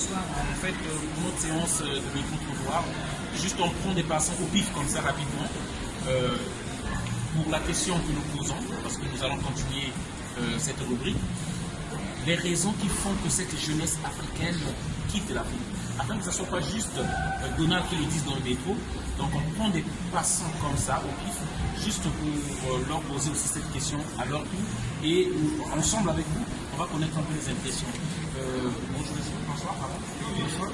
bonsoir. En fait, pour notre séance de micro-trottoir, juste on prend des passants au pif comme ça rapidement. Pour la question que nous posons, parce que nous allons continuer cette rubrique, les raisons qui font que cette jeunesse africaine quitte l'Afrique. Afin que ce ne soit pas juste Donald qui le dise dans le métro, donc on prend des passants comme ça au pif, juste pour leur poser aussi cette question à leur tour, et ensemble avec vous, on va connaître un peu les impressions. Bonjour monsieur, bonsoir, pardon. Bonsoir.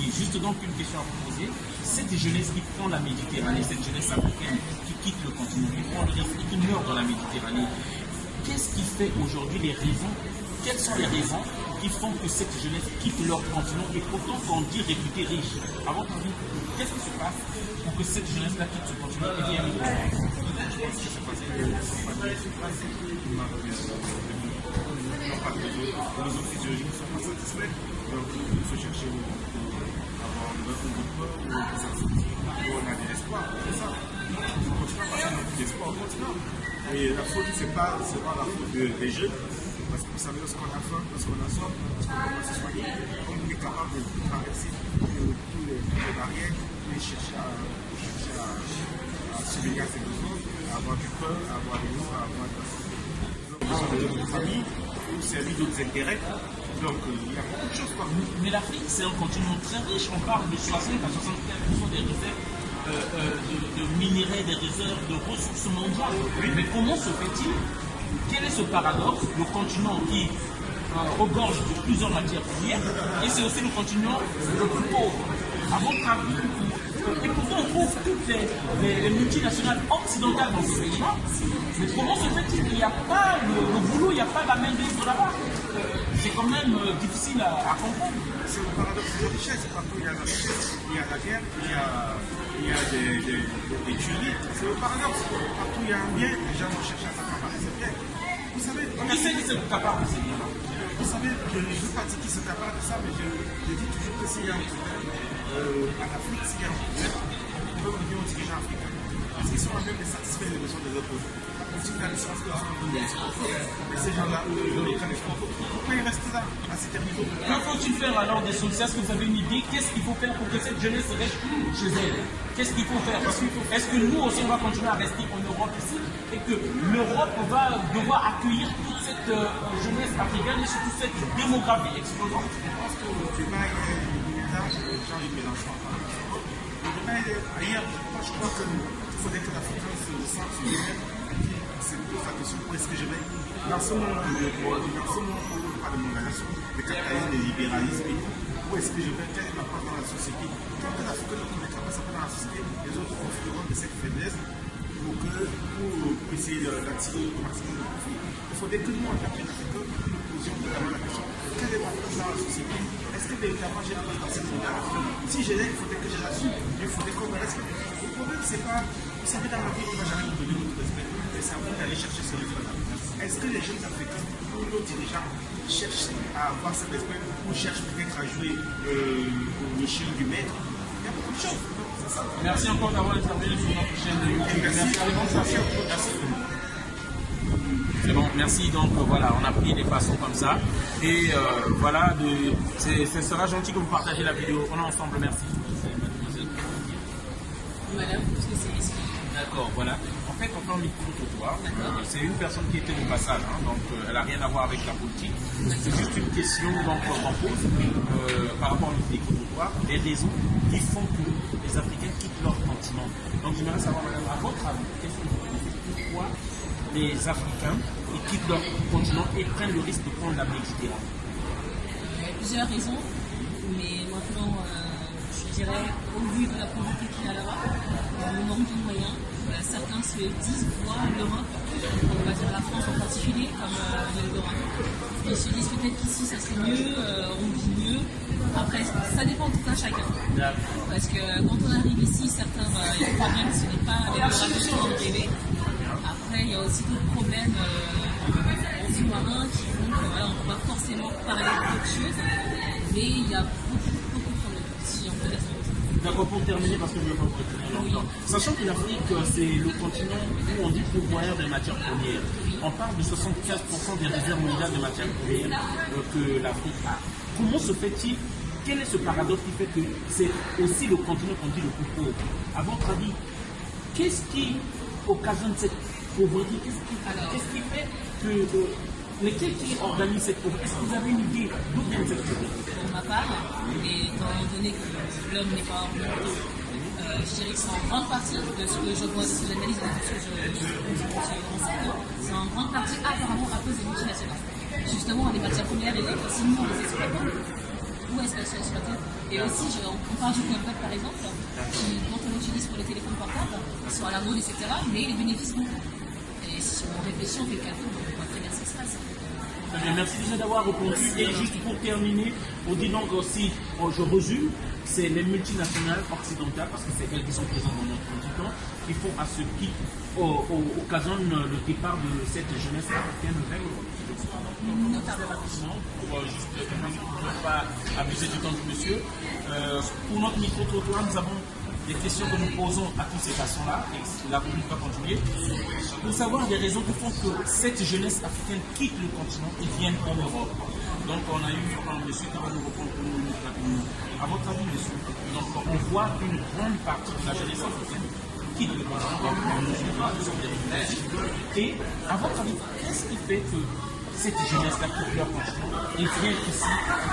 Et juste donc une question à vous poser, cette jeunesse qui prend la Méditerranée, cette jeunesse africaine qui quitte le continent, qui prend le risque, qui meurt dans la Méditerranée, qu'est-ce qui fait aujourd'hui les raisons, quelles sont les raisons qui font que cette jeunesse quitte leur continent et pourtant qu'on dit réputée riche? À votre avis, qu'est-ce qui se passe pour que cette jeunesse-là quitte ce continent et vienne au les autres physiologiques ne sont pas satisfaits, donc il faut chercher avoir un autre peur ou des activités où on a de l'espoir, c'est ça. On continue à passer notre espoir au continent. Et la faute, c'est pas la faute des jeunes, parce que vous savez, lorsqu'on a faim, lorsqu'on a soif, lorsqu'on commence à se soigner, on est capable de traverser toutes les barrières et chercher à subvenir à ses besoins, à avoir du pain, à avoir de l'eau, à avoir de la famille, ou servir d'autres intérêts. Donc il y a beaucoup de choses par nous. Mais l'Afrique, c'est un continent très riche. On parle de 60 à 75% des réserves de minerais, des réserves de ressources mondiales. Oui. Mais comment se fait-il? Quel est ce paradoxe? Le continent qui regorge de plusieurs matières premières, et c'est aussi le continent le plus pauvre. À votre avis, et pourtant on trouve toutes les multinationales occidentales dans ce pays-là, mais comment se fait-il qu'il n'y a pas le boulot, il n'y a pas la main-d'œuvre là-bas? C'est quand même difficile à comprendre. C'est le paradoxe de la richesse. Partout il y a la richesse, il y a la guerre, il y a des tueries. C'est le paradoxe. Partout il y a un bien, les gens vont chercher à s'accaparer ce bien. Vous savez, qui c'est qui se capable de ces biens-là? Vous savez, je ne veux pas dire qui se capable de ça, mais je dis toujours que s'il y a un problème en Afrique, s'il y a un problème, on peut revenir aux dirigeants africains. Parce qu'ils sont en même de satisfaire les besoins des autres. La politique d'administration de la mais ces gens-là, pourquoi ils restent là, à cet niveau? Que faut-il faire alors des solutions? Est-ce que vous avez une idée? Qu'est-ce qu'il faut faire pour que cette jeunesse reste chez elle? Qu'est-ce qu'il faut faire? Est-ce que nous aussi on va continuer à rester en Europe ici et que l'Europe va devoir accueillir toute cette jeunesse africaine et surtout cette démographie explosante? Je pense que le débat est mélange, les gens ils mélangent pas. Le débat est ailleurs. Moi je crois qu'il faudrait que l'Africain se sente sur lui-même. C'est plutôt la question, où est-ce que je vais? Dans ce monde où on parle de mondialisation, de capitalisme, de libéralisme, où est-ce que je vais? Quelle est ma part dans la société? Tant que l'Africain ne connaîtra pas sa part dans la société, les autres profiteront de cette faiblesse pour essayer d'attirer le maximum de profit. Il faudrait que nous, en tant qu'Africains, nous posions notamment la question, quelle est ma place dans la société? Est-ce que véritablement j'ai la place dans cette mondialisation? Si je l'ai, il faudrait que je l'assume, il faudrait qu'on me respecte. Le problème, c'est pas, vous savez, dans la vie, on ne va jamais nous donner notre respect, mais c'est à vous d'aller chercher ce respect-là. Est-ce que les jeunes Africains ou nos dirigeants cherchent à avoir ce respect ou cherchent peut-être à jouer le chien du maître? Il y a beaucoup de choses. Merci encore d'avoir intervenu sur notre chaîne de YouTube. Merci. C'est bon, merci. Donc voilà, on a pris des façons comme ça. Et voilà, ce sera gentil que vous partagez la vidéo. On est ensemble, merci. Madame, parce que c'est ici. D'accord, voilà. En fait, on fait un micro-trottoir. C'est une personne qui était au passage, hein, donc elle n'a rien à voir avec la politique. C'est juste une question qu'on pose par rapport au micro-trottoir, les raisons qui font que les Africains quittent leur continent. Donc j'aimerais savoir, madame, à votre avis, qu'est-ce que vous pensez? Pourquoi les Africains quittent leur continent et prennent le risque de prendre la Méditerranée? Il y a plusieurs raisons, mais maintenant, je dirais, au vu de la politique qu'il y a là-bas, le manque de moyens, certains se disent voir l'Europe, on va dire la France en particulier, comme l'Europe. Ils se disent peut-être qu'ici ça serait mieux, on vit mieux. Après, ça dépend tout à chacun. Parce que quand on arrive ici, certains ils croient bien que ce n'est pas l'Europe qui est rêvé. Après, il y a aussi d'autres problèmes en sous-marin qui font que voilà, on ne peut pas forcément parler d'autres choses, mais il y a beaucoup de problèmes si on peut dire ça. D'accord, pour terminer, parce que je ne veux pas vous retenir longtemps. Sachant que l'Afrique, c'est le continent où on dit pourvoyeur des matières premières. On parle de 75% des réserves mondiales de matières premières que l'Afrique a. Comment se fait-il quel est ce paradoxe qui fait que c'est aussi le continent qu'on dit le plus pauvre? À votre avis, qu'est-ce qui occasionne cette pauvreté? Qu'est-ce qui fait que... mais qui organise cette pauvreté? Est-ce que vous avez une idée d'où vient cette pauvreté? Pour ma part, et étant donné que l'homme n'est pas ordinateur, je dirais que c'est en grande partie de ce que je vois, de ce que j'analyse, de ce que je enseigne, c'est en grande partie apparemment à cause des multinationales. Justement, les matières premières et si nous on les exploitons, où est-ce qu'elles sont exploitées? Et aussi, on parle du Coinbot par exemple, dont on utilise pour les téléphones portables, qui sont à la mode, etc., mais les bénéfices beaucoup. Et si on réfléchit, on fait le calcul, on voit très bien ce qui se passe. Merci déjà d'avoir répondu. Et juste pour terminer, on dit donc aussi, je résume, c'est les multinationales occidentales, parce que c'est elles qui sont présentes dans notre continent, qui font à ce qui occasionne le départ de cette jeunesse africaine vers l'Europe. Pour juste ne pas abuser du temps du monsieur, pour notre micro-trottoir, nous avons des questions que nous posons à tous ces garçons-là, et la rubrique va continuer, pour savoir les raisons qui font que cette jeunesse africaine quitte le continent et vienne en Europe. Donc on a eu un monsieur qui va nous répondre pour nous. À votre avis, monsieur, donc on voit une grande partie de la jeunesse africaine quitte le continent et à votre avis, qu'est-ce qui fait que cette jeunesse-là quitte leur continent et vient ici